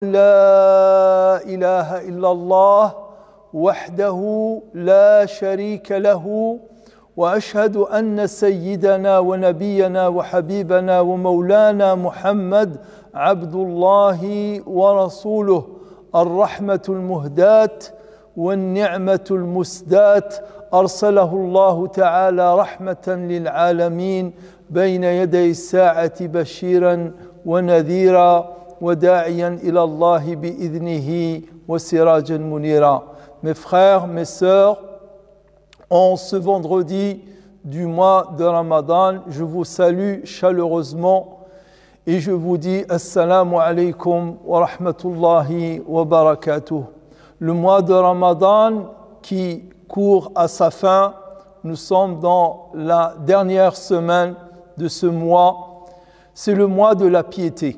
لا إله إلا الله وحده لا شريك له وأشهد أن سيدنا ونبينا وحبيبنا ومولانا محمد عبد الله ورسوله الرحمة المهداة والنعمة المسداة أرسله الله تعالى رحمة للعالمين بين يدي الساعة بشيرا ونذيرا وداعيا إلى الله بإذنه وسراجا منيرا. Mes frères, mes sœurs, en ce vendredi du mois de Ramadan, je vous salue chaleureusement et je vous dis Assalamu alaikum wa rahmatullahi wa barakatuh. Le mois de Ramadan qui court à sa fin, nous sommes dans la dernière semaine de ce mois, c'est le mois de la piété.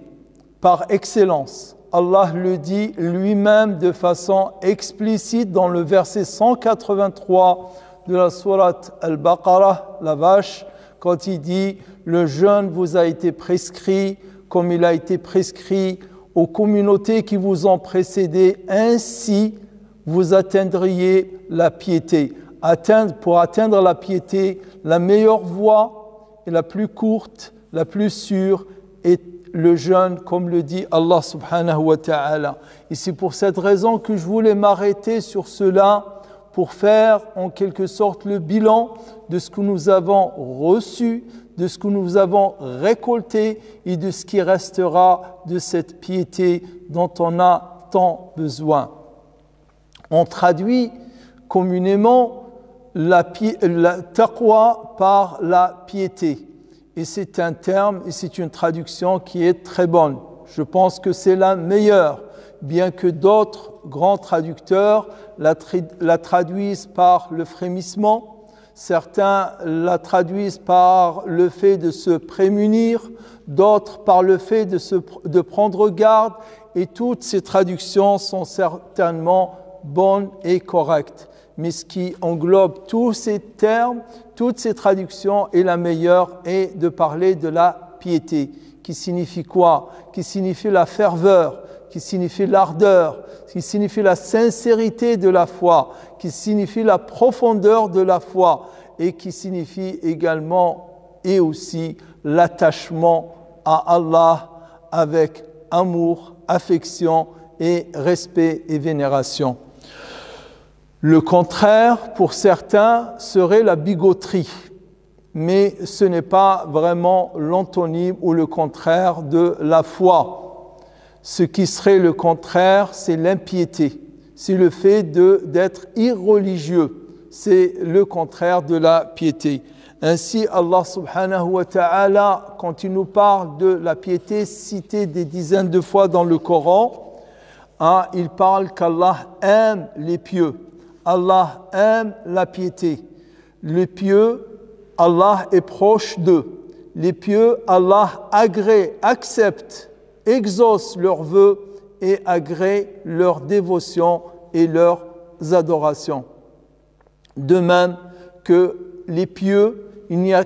Par excellence, Allah le dit lui-même de façon explicite dans le verset 183 de la sourate Al-Baqarah, la vache, quand il dit « Le jeûne vous a été prescrit comme il a été prescrit aux communautés qui vous ont précédé, ainsi vous atteindriez la piété. » Pour atteindre la piété, la meilleure voie et la plus courte, la plus sûre est le jeûne, comme le dit Allah subhanahu wa ta'ala. Et c'est pour cette raison que je voulais m'arrêter sur cela pour faire en quelque sorte le bilan de ce que nous avons reçu, de ce que nous avons récolté et de ce qui restera de cette piété dont on a tant besoin. On traduit communément la taqwa par la piété. Et c'est un terme et c'est une traduction qui est très bonne. Je pense que c'est la meilleure, bien que d'autres grands traducteurs la traduisent par le frémissement, certains la traduisent par le fait de se prémunir, d'autres par le fait de prendre garde, et toutes ces traductions sont certainement bonnes et correctes. Mais ce qui englobe tous ces termes, toutes ces traductions, et la meilleure est de parler de la piété, qui signifie quoi? Qui signifie la ferveur, qui signifie l'ardeur, qui signifie la sincérité de la foi, qui signifie la profondeur de la foi, et qui signifie également et aussi l'attachement à Allah avec amour, affection et respect et vénération. Le contraire, pour certains, serait la bigoterie, mais ce n'est pas vraiment l'antonyme ou le contraire de la foi. Ce qui serait le contraire, c'est l'impiété, c'est le fait d'être irreligieux, c'est le contraire de la piété. Ainsi, Allah subhanahu wa ta'ala, quand il nous parle de la piété citée des dizaines de fois dans le Coran, il parle qu'Allah aime les pieux. Allah aime la piété. Les pieux, Allah est proche d'eux. Les pieux, Allah agrée, accepte, exauce leurs vœux et agrée leur dévotion et leurs adorations. De même que les pieux, il n'y a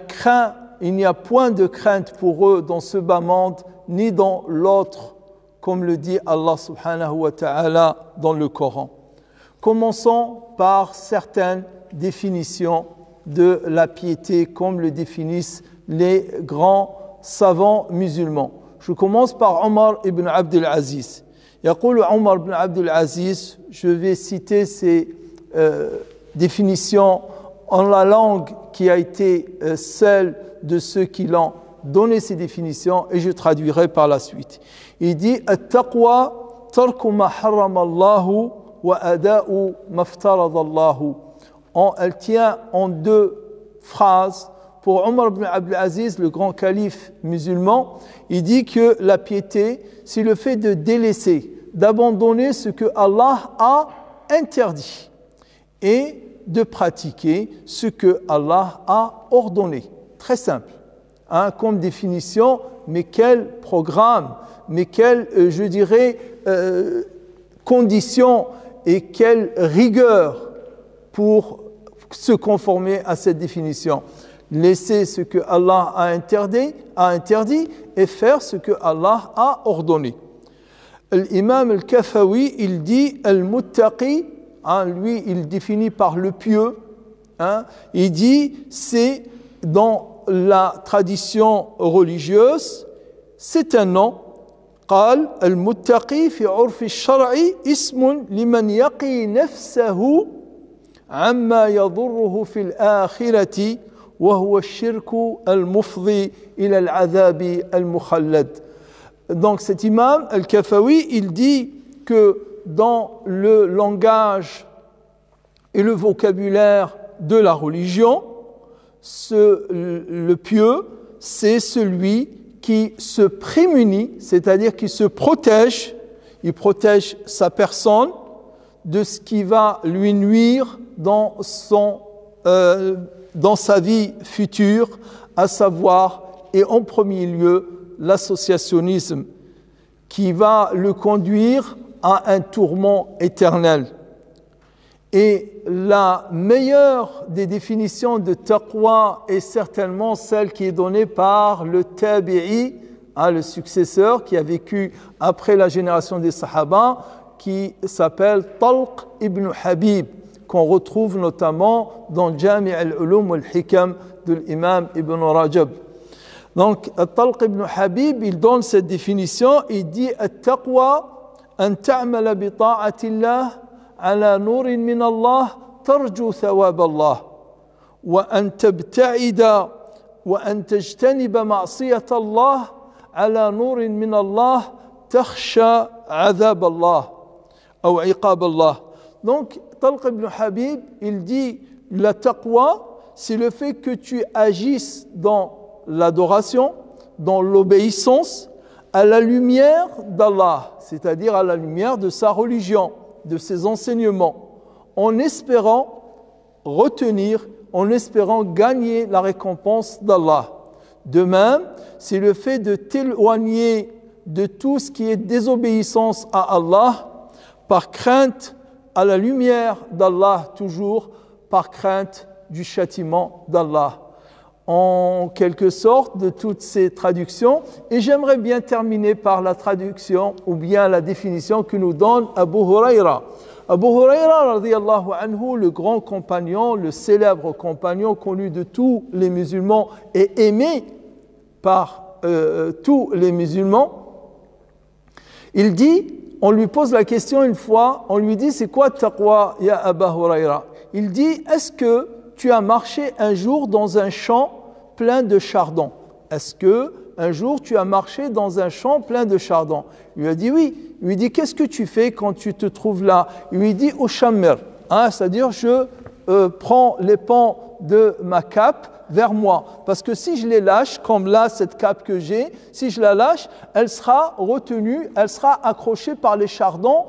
point de crainte pour eux dans ce bas monde ni dans l'autre, comme le dit Allah subhanahu wa ta'ala dans le Coran. Commençons par certaines définitions de la piété comme le définissent les grands savants musulmans. Je commence par Omar ibn Abdul Aziz. يقول Omar ibn Abdul Aziz, je vais citer ces définitions en la langue qui a été celle de ceux qui l'ont donné ces définitions et je traduirai par la suite. Il dit « At-taqwa tarku ma harrama Allahu » Elle tient en deux phrases. Pour Omar ibn Abdul Aziz, le grand calife musulman, il dit que la piété, c'est le fait de délaisser, d'abandonner ce que Allah a interdit et de pratiquer ce que Allah a ordonné. Très simple, comme définition, mais quel programme, mais quelle, je dirais, condition et quelle rigueur pour se conformer à cette définition. Laisser ce que Allah a interdit et faire ce que Allah a ordonné. l'imam al-Kafawi, il dit al-muttaqi, hein, lui, il définit par le pieux, hein, il dit, c'est dans la tradition religieuse, c'est un nom. قال المتقي في عرف الشرع اسم لمن يقي نفسه عما يضره في الآخرة وهو الشرك المفضي إلى العذاب المخلد. Donc cet imam al-Kafawi, il dit que dans le langage et le vocabulaire de la religion, le pieux, c'est celui qui se prémunit, c'est-à-dire qui se protège, il protège sa personne de ce qui va lui nuire dans sa vie future, à savoir, et en premier lieu, l'associationnisme, qui va le conduire à un tourment éternel. Et la meilleure des définitions de taqwa est certainement celle qui est donnée par le tabi'i, le successeur qui a vécu après la génération des sahaba, qui s'appelle Talq ibn Habib, qu'on retrouve notamment dans Jami' al-Ulum wal-Hikam de l'imam Ibn Rajab. Donc, Talq ibn Habib, il donne cette définition, il dit « At-taqwa an ta'mala bi ta'atillah على نور من الله ترجو ثواب الله وأن تبتعد وأن تجتنب معصية الله على نور من الله تخشى عذاب الله أو عقاب الله. Donc Talq ibn Habib, il dit la taqwa, c'est le fait que tu agisses dans l'adoration, dans l'obéissance, à la lumière d'Allah, c'est-à-dire à la lumière de sa religion, de ses enseignements, en espérant retenir, en espérant gagner la récompense d'Allah. De même, c'est le fait de t'éloigner de tout ce qui est désobéissance à Allah, par crainte à la lumière d'Allah, toujours par crainte du châtiment d'Allah. En quelque sorte, de toutes ces traductions, et j'aimerais bien terminer par la traduction ou bien la définition que nous donne Abu Huraira. Abu Huraira, radiyallahu anhu, le grand compagnon, le célèbre compagnon connu de tous les musulmans et aimé par tous les musulmans, il dit, on lui pose la question une fois, on lui dit, c'est quoi taqwa, ya Abu Huraira? Il dit, est-ce que tu as marché un jour dans un champ plein de chardons? Est-ce que un jour tu as marché dans un champ plein de chardons? Il lui a dit oui. Il lui dit, qu'est-ce que tu fais quand tu te trouves là? Il lui dit au shammer, c'est-à-dire je prends les pans de ma cape vers moi, parce que si je les lâche, comme là cette cape que j'ai, si je la lâche, elle sera retenue, elle sera accrochée par les chardons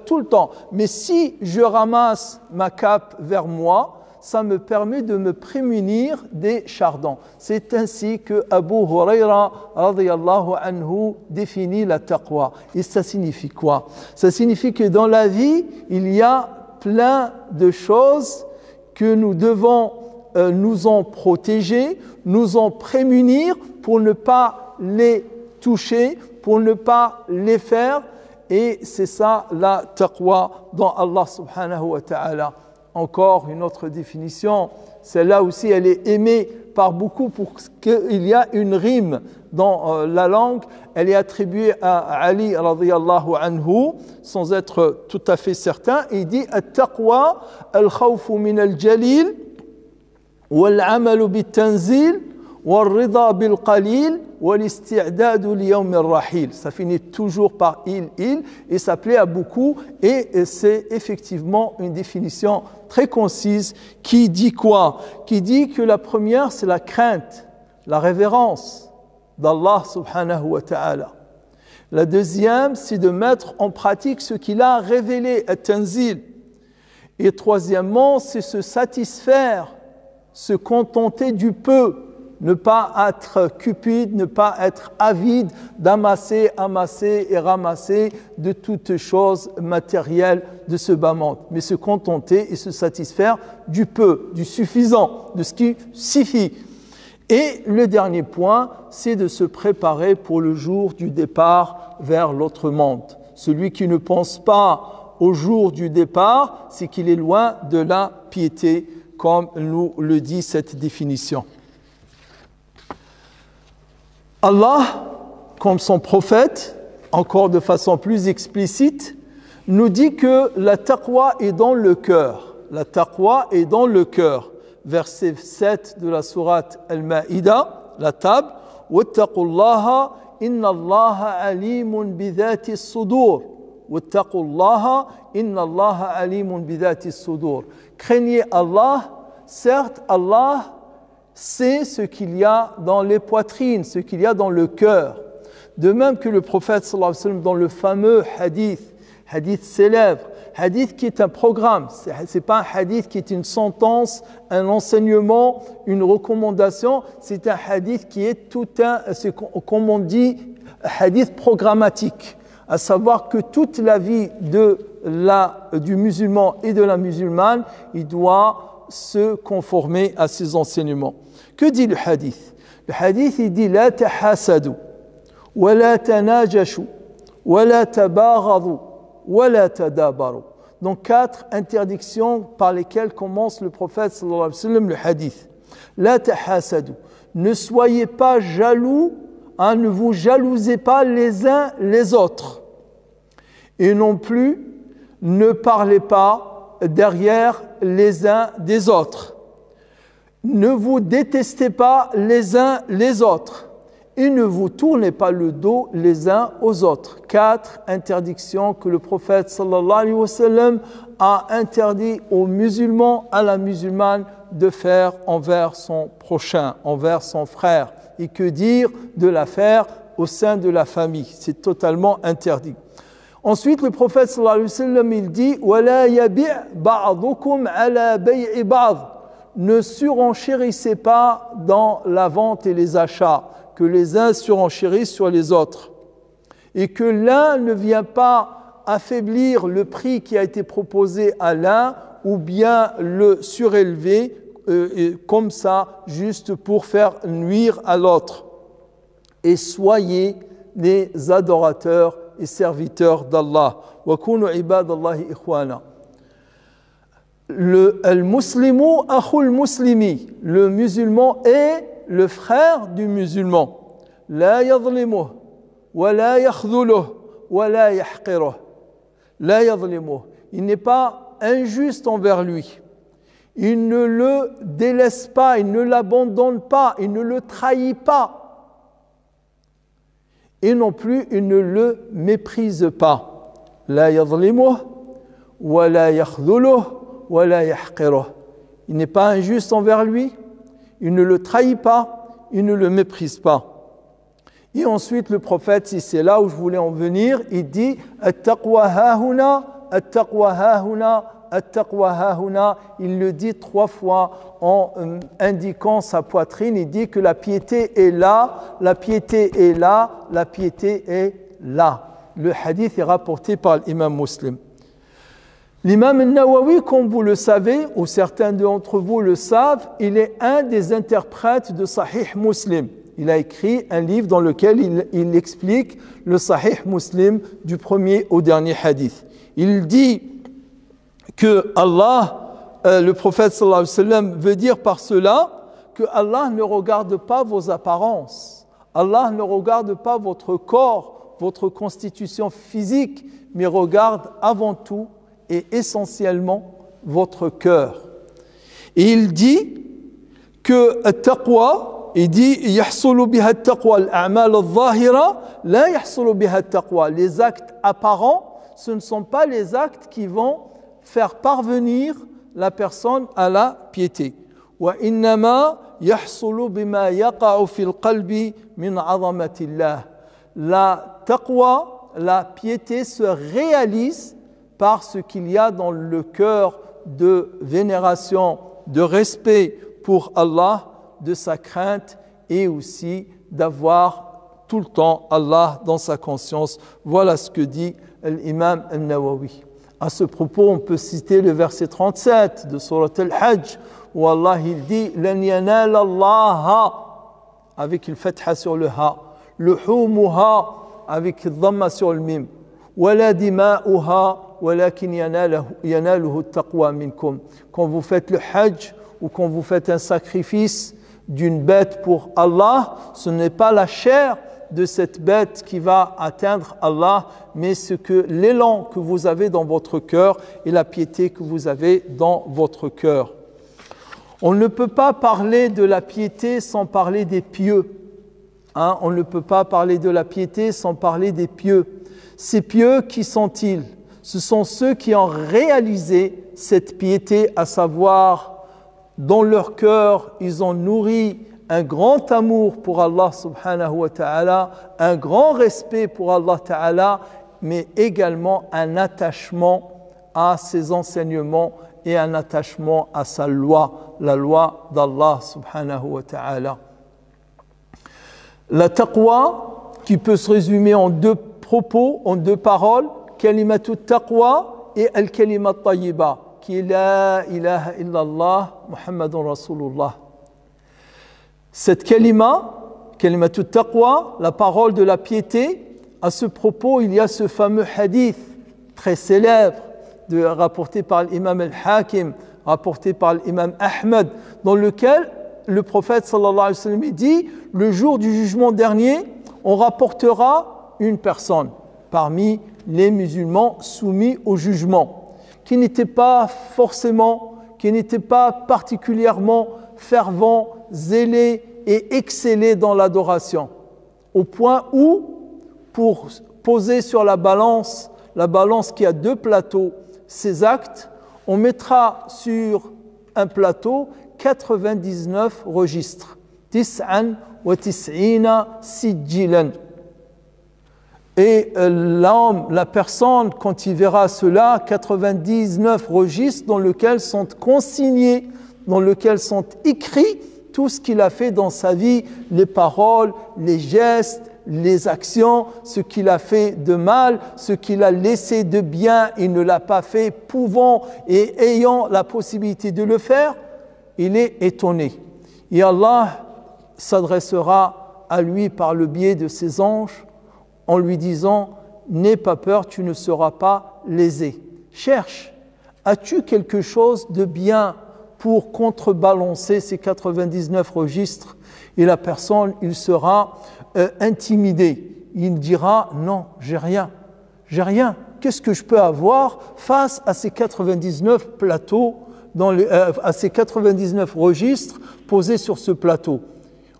tout le temps. Mais si je ramasse ma cape vers moi, ça me permet de me prémunir des chardons. C'est ainsi que Abu Huraira radiyallahu anhu définit la taqwa. Et ça signifie quoi? Ça signifie que dans la vie, il y a plein de choses que nous devons nous en protéger, nous en prémunir pour ne pas les toucher, pour ne pas les faire. Et c'est ça la taqwa dans Allah subhanahu wa ta'ala. Encore une autre définition, celle-là aussi elle est aimée par beaucoup pour qu'il y a une rime dans la langue, elle est attribuée à Ali radiyallahu anhu sans être tout à fait certain. Il dit at-taqwa al-khawfu min al-jalil wal-amalu bit-tanzil wal-rida bil-qalil wal-isti'dadu li-yawm ar-rahil. Ça finit toujours par il, et ça plaît à beaucoup, et c'est effectivement une définition très concise qui dit quoi? Qui dit que la première, c'est la crainte, la révérence d'Allah subhanahu wa ta'ala. La deuxième, c'est de mettre en pratique ce qu'il a révélé, at-tanzil. Et troisièmement, c'est se satisfaire, se contenter du peu, ne pas être cupide, ne pas être avide d'amasser, amasser et ramasser de toutes choses matérielles de ce bas monde, mais se contenter et se satisfaire du peu, du suffisant, de ce qui suffit. Et le dernier point, c'est de se préparer pour le jour du départ vers l'autre monde. Celui qui ne pense pas au jour du départ, c'est qu'il est loin de la piété, comme nous le dit cette définition. Allah, comme son prophète, encore de façon plus explicite, nous dit que la taqwa est dans le cœur. La taqwa est dans le cœur. Verset 7 de la sourate Al-Ma'ida, la table. Wattaqullaha inna Allaha alimun bidhati as-sudur. Wattaqullaha inna Allaha alimun bidhati as-sudur. Craignez Allah, certes Allah sait ce qu'il y a dans les poitrines, ce qu'il y a dans le cœur. De même que le prophète sallallahu alayhi wa sallam dans le fameux hadith célèbre, hadith qui est un programme, ce n'est pas un hadith qui est une sentence, un enseignement, une recommandation, c'est un hadith qui est comme on dit, hadith programmatique, à savoir que toute la vie du musulman et de la musulmane, il doit se conformer à ces enseignements. Que dit le hadith? Le hadith, il dit « La tahasadu, wa la tanajashu, wa la tabaghadu, wa la tadabaru » Donc 4 interdictions par lesquelles commence le prophète sallallahu alayhi wa sallam le hadith. « La tahasadu » Ne soyez pas jaloux, ne vous jalousez pas les uns les autres. Et non plus, ne parlez pas derrière les uns des autres. Ne vous détestez pas les uns les autres et ne vous tournez pas le dos les uns aux autres. 4 interdictions que le prophète sallallahu alayhi wa sallam a interdit aux musulmans, à la musulmane, de faire envers son prochain, envers son frère. Et que dire de la faire au sein de la famille? C'est totalement interdit. Ensuite, le prophète sallallahu alayhi wa sallam, il dit « Wala yabi' ba'dukum ala bay'i ba'd » Ne surenchérissez pas dans la vente et les achats, que les uns surenchérissent sur les autres. Et que l'un ne vient pas affaiblir le prix qui a été proposé à l'un ou bien le surélever comme ça, juste pour faire nuire à l'autre. Et soyez des adorateurs et serviteurs d'Allah. Wa kunu ibadallahi ikhwana. Le muslimu akhul muslimi, le musulman est le frère du musulman. La yadlimuh, wa la yakhdhuluh, wa la yahqiruh. La yadlimuh. Il n'est pas injuste envers lui. Il ne le délaisse pas, il ne l'abandonne pas, il ne le trahit pas. Et non plus, il ne le méprise pas. La yadlimuh, wa la yakhdhuluh, wa la yahqiruh. Il n'est pas injuste envers lui, il ne le trahit pas, il ne le méprise pas. Et ensuite, le prophète, si c'est là où je voulais en venir, il dit « At-taqwa hahuna, at-taqwa hahuna, at-taqwa hahuna ». Il le dit 3 fois en indiquant sa poitrine. Il dit que la piété est là, la piété est là, la piété est là. Le hadith est rapporté par l'imam Muslim. L'imam al-Nawawi, comme vous le savez, ou certains d'entre vous le savent, il est un des interprètes de Sahih Muslim. Il a écrit un livre dans lequel il explique le Sahih Muslim du premier au dernier hadith. Il dit que Allah, le prophète sallallahu alayhi wa sallam, veut dire par cela que Allah ne regarde pas vos apparences. Allah ne regarde pas votre corps, votre constitution physique, mais regarde avant tout et essentiellement votre cœur. Et il dit que taqwa, il dit yahsulu biha taqwa al-a'mal al-zahira la yahsulu biha taqwa. Les actes apparents, ce ne sont pas les actes qui vont faire parvenir la personne à la piété. Wa innama yahsulu bima yaqa'u fil qalbi min 'azamatillah. La taqwa, la piété se réalise par ce qu'il y a dans le cœur de vénération, de respect pour Allah, de sa crainte et aussi d'avoir tout le temps Allah dans sa conscience. Voilà ce que dit l'imam al-Nawawi. À ce propos, on peut citer le verset 37 de Surat al-Hajj où Allah il dit « Lan yanala Allah » avec le fatha sur le ha, le humuha avec le dhamma sur le mim. ولا دماؤها ولكن يناله التقوى منكم. Quand vous faites le hajj ou quand vous faites un sacrifice d'une bête pour Allah, ce n'est pas la chair de cette bête qui va atteindre Allah, mais ce que l'élan que vous avez dans votre cœur et la piété que vous avez dans votre cœur. On ne peut pas parler de la piété sans parler des pieux. On ne peut pas parler de la piété sans parler des pieux. Ces pieux, qui sont-ils? Ce sont ceux qui ont réalisé cette piété, à savoir, dans leur cœur, ils ont nourri un grand amour pour Allah subhanahu wa ta'ala, un grand respect pour Allah ta'ala, mais également un attachement à ses enseignements et un attachement à sa loi, la loi d'Allah subhanahu wa ta'ala. La taqwa, qui peut se résumer en deux propos, en deux paroles, kalimatu taqwa et al-kalima tayyiba, qui est la ilaha illallah Muhammadun Rasulullah. Cette kalimatu taqwa, la parole de la piété, à ce propos, il y a ce fameux hadith très célèbre rapporté par l'imam al-Hakim, rapporté par l'imam Ahmed, dans lequel le prophète sallallahu alayhi wa sallam dit: le jour du jugement dernier, on rapportera une personne parmi les musulmans soumis au jugement, qui n'était pas particulièrement fervent, zélé et excellé dans l'adoration, au point où, pour poser sur la balance qui a deux plateaux, ses actes, on mettra sur un plateau 99 registres, tis'an wa tis'ina sijjilan. Et l'homme, la personne, quand il verra cela, 99 registres dans lesquels sont consignés, dans lesquels sont écrits tout ce qu'il a fait dans sa vie, les paroles, les gestes, les actions, ce qu'il a fait de mal, ce qu'il a laissé de bien, il ne l'a pas fait, pouvant et ayant la possibilité de le faire, il est étonné. Et Allah s'adressera à lui par le biais de ses anges en lui disant: n'aie pas peur, tu ne seras pas lésé. Cherche, as-tu quelque chose de bien pour contrebalancer ces 99 registres? Et la personne, il sera intimidé. Il dira: non, j'ai rien. Qu'est-ce que je peux avoir face à ces 99 plateaux, à ces 99 registres posés sur ce plateau?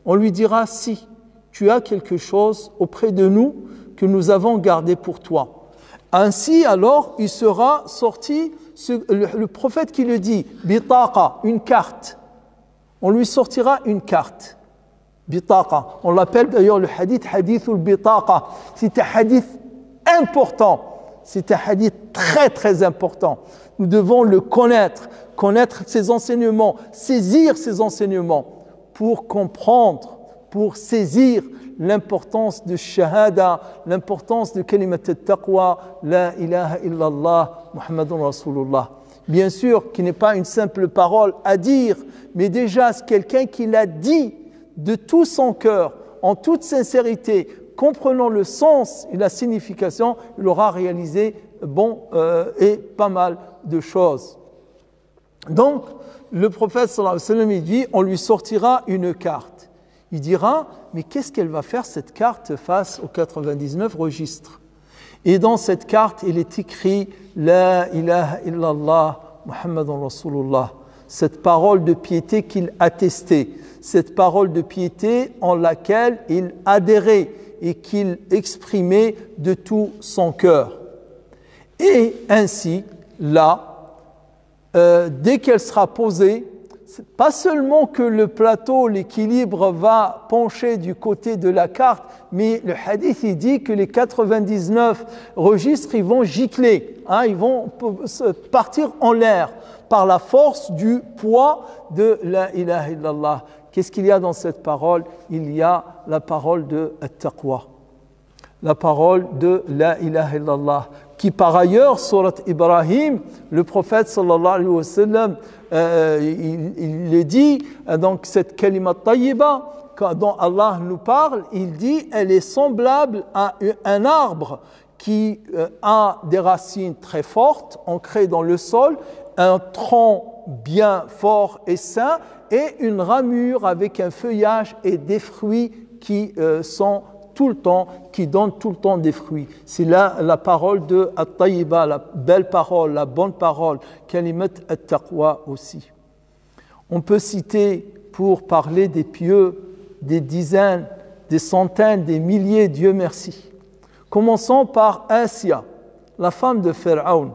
On lui dira: si, tu as quelque chose auprès de nous que nous avons gardé pour toi. Ainsi, alors, il sera sorti, le prophète qui le dit, bitaqa, une carte. On lui sortira une carte. Bitaqa. On l'appelle d'ailleurs le hadith hadithul bitaqa. C'est un hadith important. C'est un hadith très très important. Nous devons le connaître ses enseignements, saisir ses enseignements pour comprendre, pour saisir l'importance de shahada, l'importance de kalimat al-taqwa, la ilaha illallah, Muhammadun Rasulullah. Bien sûr, qui n'est pas une simple parole à dire, mais déjà c'est quelqu'un qui l'a dit de tout son cœur, en toute sincérité, comprenant le sens et la signification, il aura réalisé et pas mal de choses. Donc, le prophète sallallahu alayhi wa sallam, il dit, on lui sortira une carte. Il dira: mais qu'est-ce qu'elle va faire cette carte face aux 99 registres? Et dans cette carte, il est écrit La ilaha illallah Muhammadun Rasulullah, cette parole de piété qu'il attestait, cette parole de piété en laquelle il adhérait et qu'il exprimait de tout son cœur. Et ainsi, là, dès qu'elle sera posée, pas seulement que le plateau, l'équilibre va pencher du côté de la carte, mais le hadith il dit que les 99 registres ils vont gicler, ils vont partir en l'air par la force du poids de la ilaha illallah. Qu'est-ce qu'il y a dans cette parole? Il y a la parole de at-taqwa, la parole de la ilaha illallah, qui par ailleurs, surat Ibrahim, le prophète sallallahu alayhi wa sallam, il le dit, donc cette kalima tayyiba dont Allah nous parle, il dit, elle est semblable à un arbre qui a des racines très fortes, ancrées dans le sol, un tronc bien fort et sain, et une ramure avec un feuillage et des fruits qui sont tout le temps, qui donnent tout le temps des fruits. C'est là la parole de At-Tayyiba, la belle parole, la bonne parole, Kalimat At-Taqwa aussi. On peut citer, pour parler des pieux, des dizaines, des centaines, des milliers, Dieu merci. Commençons par Asia, la femme de Pharaon.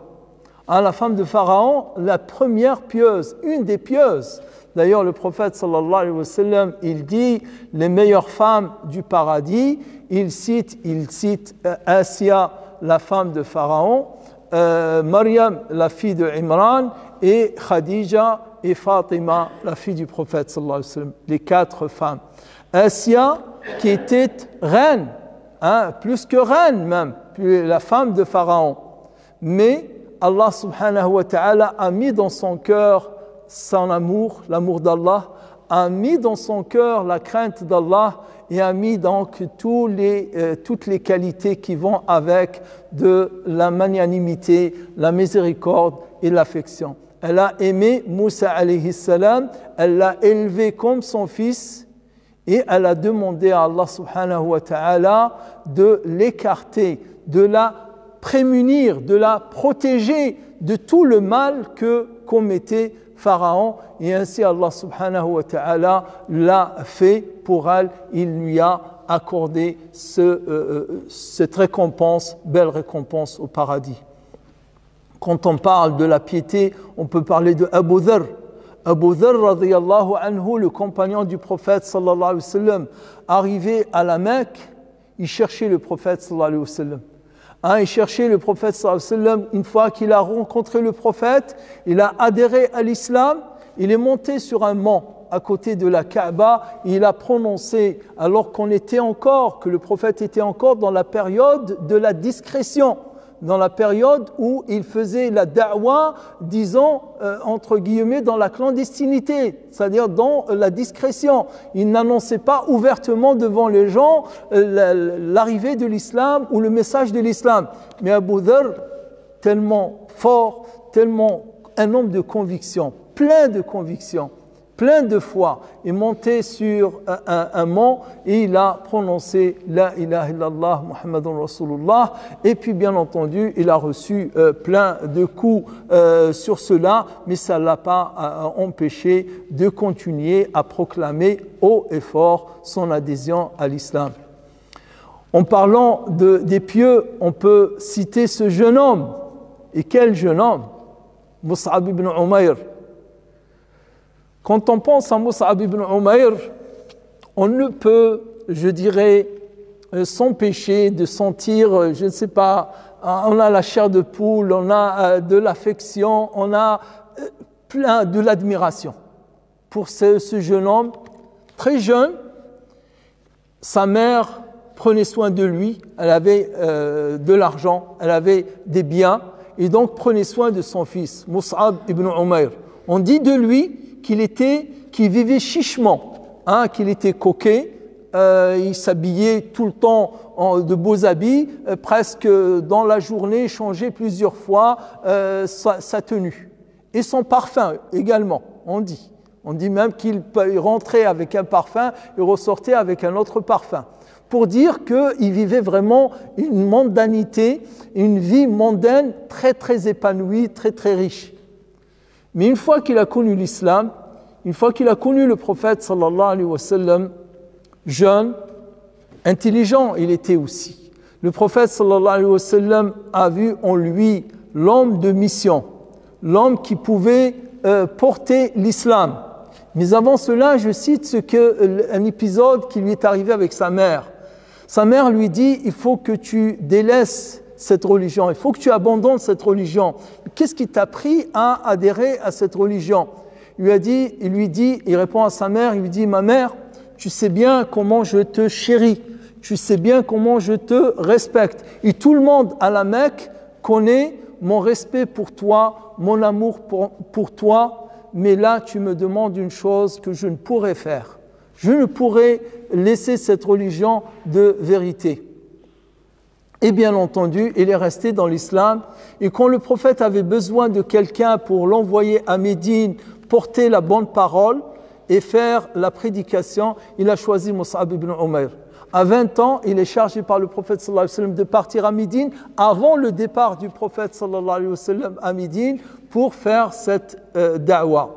La femme de Pharaon, la première pieuse, une des pieuses. D'ailleurs, le prophète sallallahu alayhi wa sallam, il dit les meilleures femmes du paradis. Il cite Asia, la femme de Pharaon, Maryam, la fille de Imran, et Khadija et Fatima, la fille du prophète sallallahu alayhi wa sallam, les 4 femmes. Asia, qui était reine, plus que reine même, la femme de Pharaon. Mais Allah subhanahu wa ta'ala a mis dans son cœur son amour, l'amour d'Allah, a mis dans son cœur la crainte d'Allah et a mis donc toutes les qualités qui vont avec de la magnanimité, la miséricorde et l'affection. Elle a aimé Moussa alayhi salam, elle l'a élevé comme son fils et elle a demandé à Allah subhanahu wa ta'ala de l'écarter, de la prémunir, de la protéger de tout le mal que commettait Pharaon, et ainsi Allah subhanahu wa ta'ala l'a fait pour elle. Il lui a accordé cette récompense, belle récompense au paradis. Quand on parle de la piété, on peut parler de Abu Dharr. Abu Dharr radiyallahu anhu, le compagnon du prophète sallallahu alayhi wa sallam, arrivé à la Mecque, il cherchait le prophète sallallahu alayhi wa sallam. Il cherchait le prophète sallallahu alayhi wa sallam. Une fois qu'il a rencontré le prophète, il a adhéré à l'islam, il est monté sur un mont à côté de la Kaaba et il a prononcé, alors que le prophète était encore dans la période de la discrétion, dans la période où il faisait la da'wa, disons, entre guillemets, dans la clandestinité, c'est-à-dire dans la discrétion. Il n'annonçait pas ouvertement devant les gens l'arrivée de l'islam ou le message de l'islam. Mais Abu Dharr, tellement fort, tellement un homme de conviction, plein de foi, est monté sur un mont et il a prononcé La ilaha illallah Muhammadun Rasulullah, et puis bien entendu il a reçu plein de coups sur cela, mais ça ne l'a pas empêché de continuer à proclamer haut et fort son adhésion à l'islam. En parlant des pieux, on peut citer ce jeune homme. Et quel jeune homme? Mus'ab ibn Umayr. Quand on pense à Mus'ab ibn Umayr, on ne peut, je dirais, s'empêcher de sentir, je ne sais pas, on a la chair de poule, on a de l'affection, on a plein de l'admiration pour ce jeune homme, très jeune. Sa mère prenait soin de lui, elle avait de l'argent, elle avait des biens, et donc prenait soin de son fils, Mus'ab ibn Umayr. On dit de lui qu'il vivait chichement, qu'il était coquet, il s'habillait tout le temps de beaux habits, presque dans la journée, changeait plusieurs fois sa tenue. Et son parfum également, on dit. On dit même qu'il rentrait avec un parfum et ressortait avec un autre parfum. Pour dire qu'il vivait vraiment une mondanité, une vie mondaine très très épanouie, très très riche. Mais une fois qu'il a connu l'islam, une fois qu'il a connu le prophète sallallahu alayhi wa sallam, jeune, intelligent il était aussi. Le prophète sallallahu alayhi wa sallam a vu en lui l'homme de mission, l'homme qui pouvait porter l'islam. Mais avant cela, je cite un épisode qui lui est arrivé avec sa mère. Sa mère lui dit, il faut que tu délaisses cette religion, il faut que tu abandonnes cette religion. Qu'est-ce qui t'a pris à adhérer à cette religion? Il répond à sa mère, il lui dit, ma mère, tu sais bien comment je te chéris, tu sais bien comment je te respecte. Et tout le monde à la Mecque connaît mon respect pour toi, mon amour pour toi, mais là tu me demandes une chose que je ne pourrais faire. Je ne pourrais laisser cette religion de vérité. Et bien entendu, il est resté dans l'islam. Et quand le prophète avait besoin de quelqu'un pour l'envoyer à Médine, porter la bonne parole et faire la prédication, il a choisi Mus'ab ibn Umayr. À 20 ans, il est chargé par le prophète sallallahu alayhi wa sallam de partir à Médine avant le départ du prophète sallallahu alayhi wa sallam à Médine pour faire cette da'wa.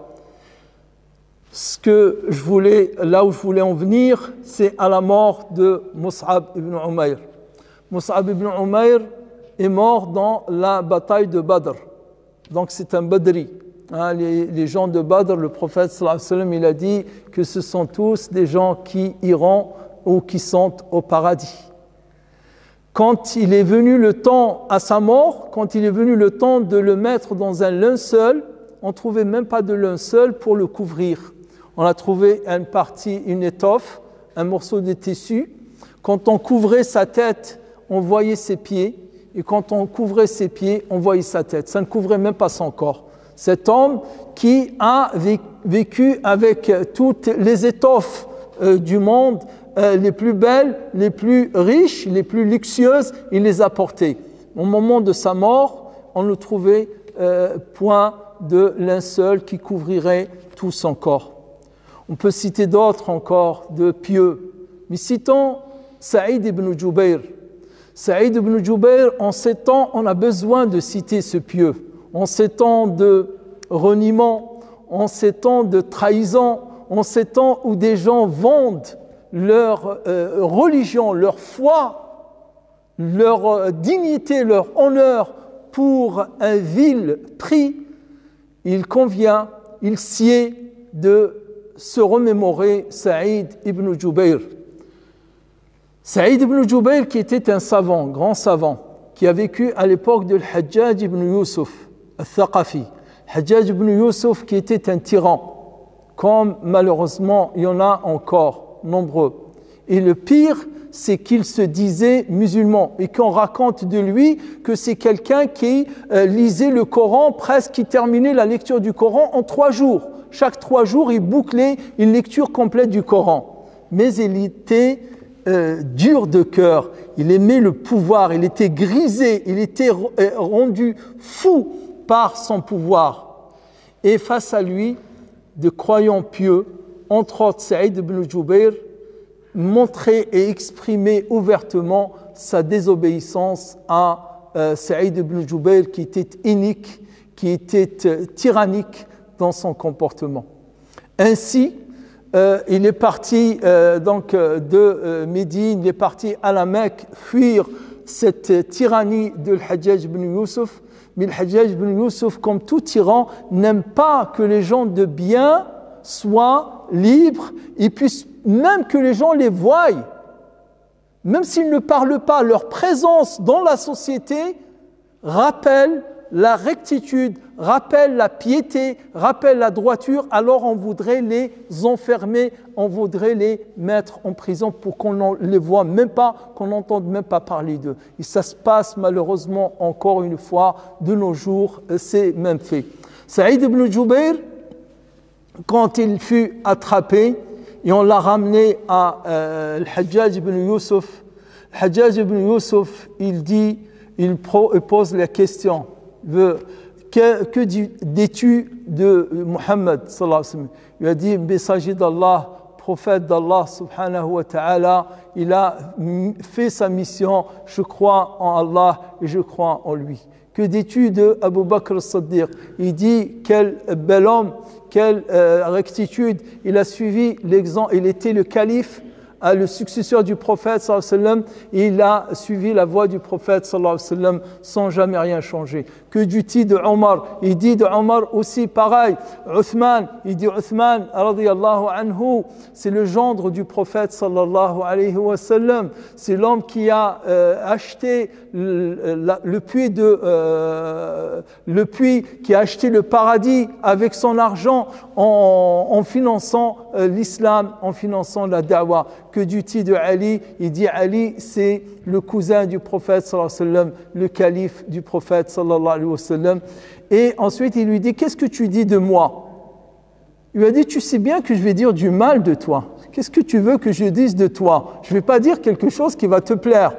Là où je voulais en venir, c'est à la mort de Mus'ab ibn Umayr. Mus'ab ibn Umayr est mort dans la bataille de Badr. Donc c'est un Badri. Les gens de Badr, le prophète sallallahu alayhi wa sallam, il a dit que ce sont tous des gens qui iront ou qui sont au paradis. Quand il est venu le temps à sa mort, quand il est venu le temps de le mettre dans un linceul, on ne trouvait même pas de linceul pour le couvrir. On a trouvé une étoffe, un morceau de tissu. Quand on couvrait sa tête, on voyait ses pieds. Et quand on couvrait ses pieds, on voyait sa tête. Ça ne couvrait même pas son corps. Cet homme qui a vécu avec toutes les étoffes du monde, les plus belles, les plus riches, les plus luxueuses, il les a portées. Au moment de sa mort, on ne trouvait point de linceul qui couvrirait tout son corps. On peut citer d'autres encore de pieux. Mais citons Saïd ibn Jubayr. Saïd ibn Jubayr, en ces temps, on a besoin de citer ce pieux. En ces temps de reniement, en ces temps de trahison, en ces temps où des gens vendent leur religion, leur foi, leur dignité, leur honneur pour un vil prix, il convient, il sied de se remémorer Saïd ibn Jubayr. Saïd ibn Jubayr qui était un savant, grand savant, qui a vécu à l'époque de Hajjaj ibn Yusuf, al-Thaqafi. Hajjaj ibn Yusuf qui était un tyran, comme malheureusement il y en a encore nombreux. Et le pire, c'est qu'il se disait musulman et qu'on raconte de lui que c'est quelqu'un qui lisait le Coran, presque qui terminait la lecture du Coran en 3 jours. Chaque 3 jours, il bouclait une lecture complète du Coran. Mais il était dur de cœur, il aimait le pouvoir, il était grisé, il était rendu fou par son pouvoir. Et face à lui, de croyants pieux, entre autres Saïd ibn Jubayr, montrait et exprimait ouvertement sa désobéissance à Saïd ibn Jubayr qui était inique, qui était tyrannique dans son comportement. Ainsi, il est parti de Médine, il est parti à la Mecque fuir cette tyrannie de Hajjaj ibn Yusuf. Mais Hajjaj ibn Yusuf, comme tout tyran, n'aime pas que les gens de bien soient libres et puissent même que les gens les voient. Même s'ils ne parlent pas, leur présence dans la société rappelle la rectitude, rappelle la piété, rappelle la droiture, alors on voudrait les enfermer, on voudrait les mettre en prison pour qu'on ne les voit même pas, qu'on n'entende même pas parler d'eux. Et ça se passe malheureusement encore une fois de nos jours, c'est même fait. Saïd ibn Jubayr, quand il fut attrapé et on l'a ramené à Hajjaj ibn Yusuf, Hajjaj ibn Yusuf, il pose la question. Que dis-tu de Muhammad sallallahu alayhi wa sallam? Il a dit, messager d'Allah, prophète d'Allah subhanahu wa ta'ala, il a fait sa mission, je crois en Allah et je crois en lui. Que dis-tu de Abu Bakr as-Siddiq? Il dit, quel bel homme, quelle rectitude, il a suivi l'exemple, il était le calife, le successeur du prophète sallallahu alayhi wa sallam, et il a suivi la voie du prophète sallallahu alayhi wa sallam sans jamais rien changer. Que dis-tu de Omar? Il dit de Omar aussi pareil. Uthman, il dit Uthman radiyallahu anhu, c'est le gendre du prophète sallallahu alayhi wa sallam, c'est l'homme qui a acheté le puits, qui a acheté le paradis avec son argent en finançant l'islam, en finançant la da'wah. Que dis-tu de Ali? Il dit Ali, c'est le cousin du prophète sallallahu alayhi wa sallam, le calife du prophète sallallahu alayhi wa sallam. Et ensuite il lui dit, qu'est-ce que tu dis de moi? Il lui a dit, tu sais bien que je vais dire du mal de toi. Qu'est-ce que tu veux que je dise de toi? Je ne vais pas dire quelque chose qui va te plaire.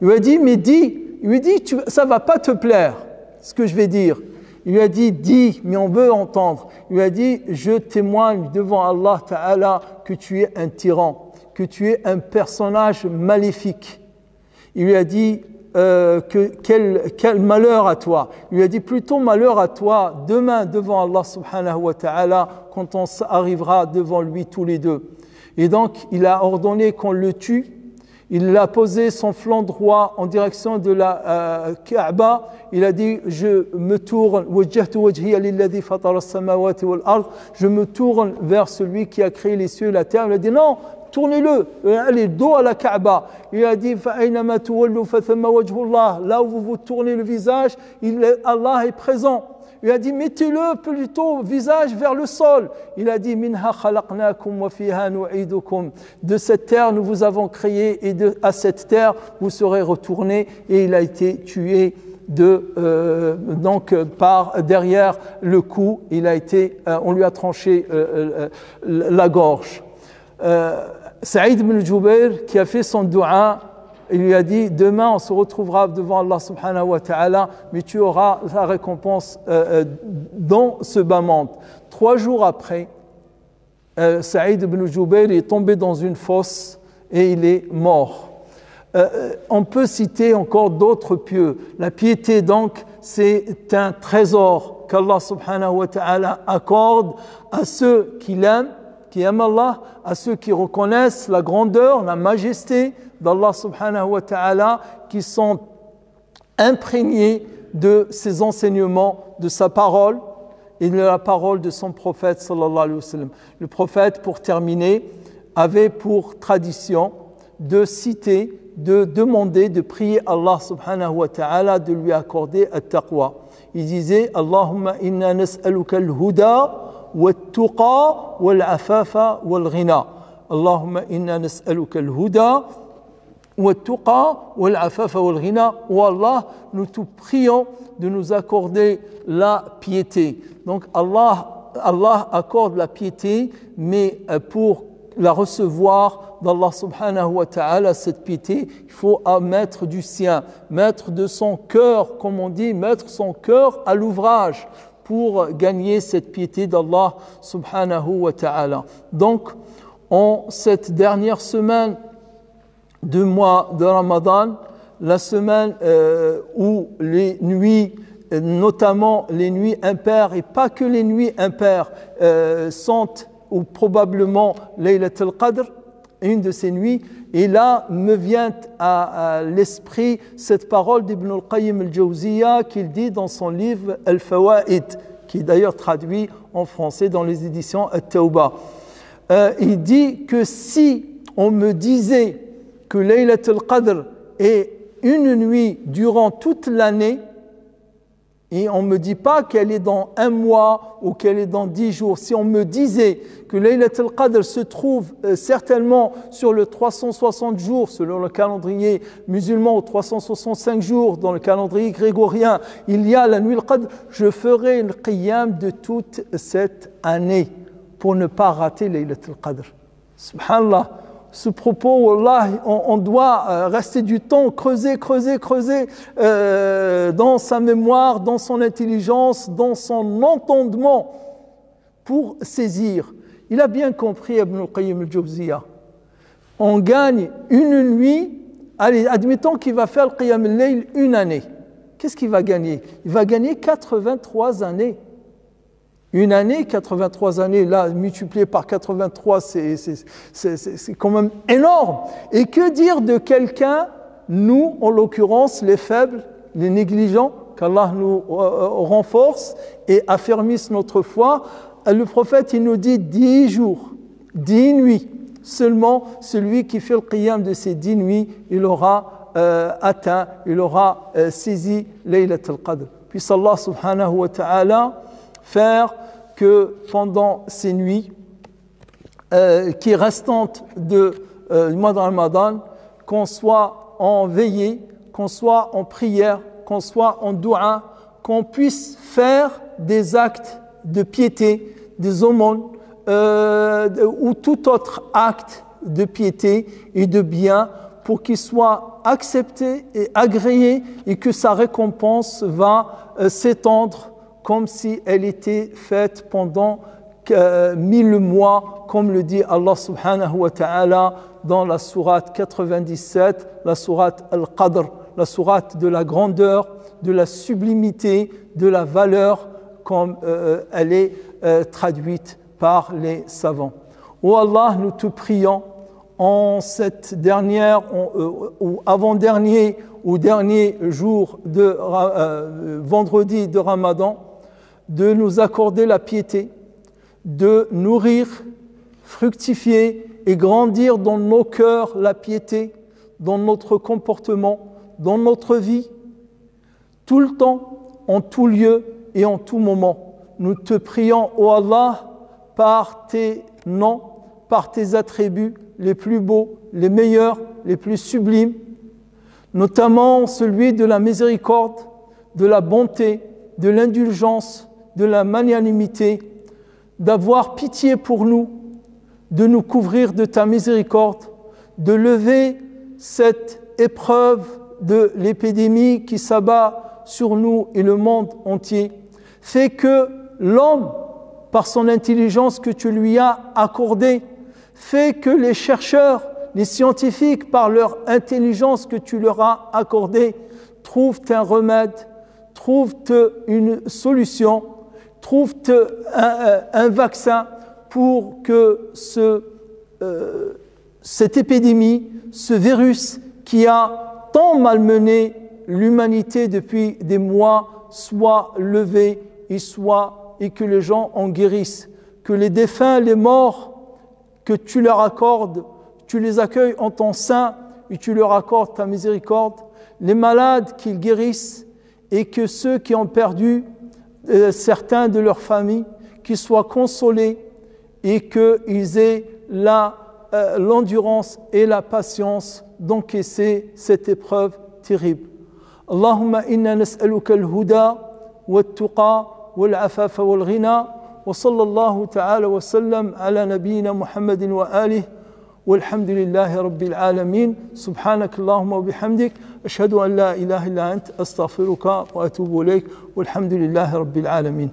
Il lui a dit, mais dis, il lui dit, ça ne va pas te plaire, ce que je vais dire. Il lui a dit, dis, mais on veut entendre. Il lui a dit, je témoigne devant Allah Ta'ala que tu es un tyran, que tu es un personnage maléfique. Il lui a dit, quel malheur à toi. Il lui a dit, plutôt malheur à toi demain devant Allah Subhanahu wa Ta'ala quand on arrivera devant lui tous les deux. Et donc, il a ordonné qu'on le tue. Il a posé son flanc droit en direction de la Kaaba. Il a dit, je me tourne, je me tourne vers celui qui a créé les cieux et la terre. Il a dit, non, tournez-le, allez, dos à la Kaaba. Il a dit, là où vous tournez le visage, Allah est présent. Il a dit, mettez-le plutôt visage vers le sol. Il a dit, minha khalaqnakum wa fiha nu'idukum. De cette terre nous vous avons créé et à cette terre vous serez retournés. Et il a été tué par derrière le cou. On lui a tranché la gorge. Saïd ibn Jubayr qui a fait son dua, il lui a dit, demain on se retrouvera devant Allah subhanahu wa ta'ala, mais tu auras la récompense dans ce bas monde. 3 jours après, Saïd ibn Jubayr est tombé dans une fosse et il est mort. On peut citer encore d'autres pieux. La piété donc, c'est un trésor qu'Allah subhanahu wa ta'ala accorde à ceux qui l'aiment, qui aiment Allah, à ceux qui reconnaissent la grandeur, la majesté d'Allah subhanahu wa ta'ala, qui sont imprégnés de ses enseignements, de sa parole et de la parole de son prophète sallallahu alayhi wa sallam. Le prophète, pour terminer, avait pour tradition de citer, de demander, de prier Allah subhanahu wa ta'ala de lui accorder at-taqwa. Il disait, Allahumma inna nas'aluka al-huda والتقى والعفاف والغنى اللهم إنا نسألك الهدى والتقى والعفاف والغنى. Oh Allah, nous te prions de nous accorder la piété. Donc Allah accorde la piété, mais pour la recevoir d'Allah subhanahu wa ta'ala, cette piété, il faut mettre du sien, mettre de son cœur, comme on dit, mettre son cœur à l'ouvrage pour gagner cette piété d'Allah subhanahu wa ta'ala. Donc, en cette dernière semaine du mois de Ramadan, la semaine où les nuits, notamment les nuits impaires, et pas que les nuits impaires, sont ou probablement Laylat al-Qadr, une de ces nuits, et là me vient à l'esprit cette parole d'Ibn al-Qayyim al-Jawziyya qu'il dit dans son livre Al-Fawaid, qui est d'ailleurs traduit en français dans les éditions At-Tawbah. Il dit que si on me disait que Laylat al-Qadr est une nuit durant toute l'année, et on ne me dit pas qu'elle est dans 1 mois ou qu'elle est dans 10 jours. Si on me disait que Laylat al-Qadr se trouve certainement sur le 360 jours selon le calendrier musulman, ou 365 jours dans le calendrier grégorien, il y a la nuit al-Qadr, je ferai le qiyam de toute cette année pour ne pas rater Laylat al-Qadr. Subhanallah. Ce propos, wallah, on doit rester du temps, creuser dans sa mémoire, dans son intelligence, dans son entendement pour saisir. Il a bien compris Ibn al-Qayyim al-Jawziyya. On gagne une nuit, allez, admettons qu'il va faire le Qiyam al-Layl une année. Qu'est-ce qu'il va gagner? Il va gagner 83 années. Une année, 83 années, là, multiplié par 83, c'est quand même énorme. Et que dire de quelqu'un, nous, en l'occurrence, les faibles, les négligents, qu'Allah nous renforce et affermisse notre foi. Le prophète, il nous dit 10 jours, 10 nuits. Seulement, celui qui fait le qiyam de ces 10 nuits, il aura atteint, il aura saisi Laylat al-Qadr. Puisse Allah subhanahu wa ta'ala faire que pendant ces nuits qui restantes du mois de Ramadan, qu'on soit en veillée, qu'on soit en prière, qu'on soit en dua, qu'on puisse faire des actes de piété, des aumônes ou tout autre acte de piété et de bien pour qu'il soit accepter et agréer et que sa récompense va s'étendre comme si elle était faite pendant 1000 mois, comme le dit Allah subhanahu wa ta'ala dans la sourate 97, la sourate Al-Qadr, la sourate de la grandeur, de la sublimité, de la valeur, comme elle est traduite par les savants. Ô Allah, nous te prions en cette dernière ou avant-dernier ou dernier jour de vendredi de Ramadan, de nous accorder la piété, de nourrir, fructifier et grandir dans nos cœurs la piété, dans notre comportement, dans notre vie, tout le temps, en tout lieu et en tout moment. Nous te prions, ô Allah, par tes noms, par tes attributs les plus beaux, les meilleurs, les plus sublimes, notamment celui de la miséricorde, de la bonté, de l'indulgence, de la magnanimité, d'avoir pitié pour nous, de nous couvrir de ta miséricorde, de lever cette épreuve de l'épidémie qui s'abat sur nous et le monde entier. Fais que l'homme, par son intelligence que tu lui as accordée, fais que les chercheurs, les scientifiques, par leur intelligence que tu leur as accordée, trouvent un remède, trouvent une solution, trouvent un vaccin pour que cette épidémie, ce virus qui a tant malmené l'humanité depuis des mois, soit levé et que les gens en guérissent, que les défunts, les morts, que tu leur accordes, tu les accueilles en ton sein et tu leur accordes ta miséricorde, les malades qu'ils guérissent et que ceux qui ont perdu certains de leur famille, qu'ils soient consolés et qu'ils aient l'endurance et la patience d'encaisser cette épreuve terrible. Allahumma inna nas'aluka al-huda wat-tuqa wal-afafa wal-ghina wa sallallahu ta'ala wa sallam ala nabiyyina Muhammadin wa alihi والحمد لله رب العالمين سبحانك اللهم وبحمدك أشهد أن لا إله إلا أنت أستغفرك وأتوب إليك والحمد لله رب العالمين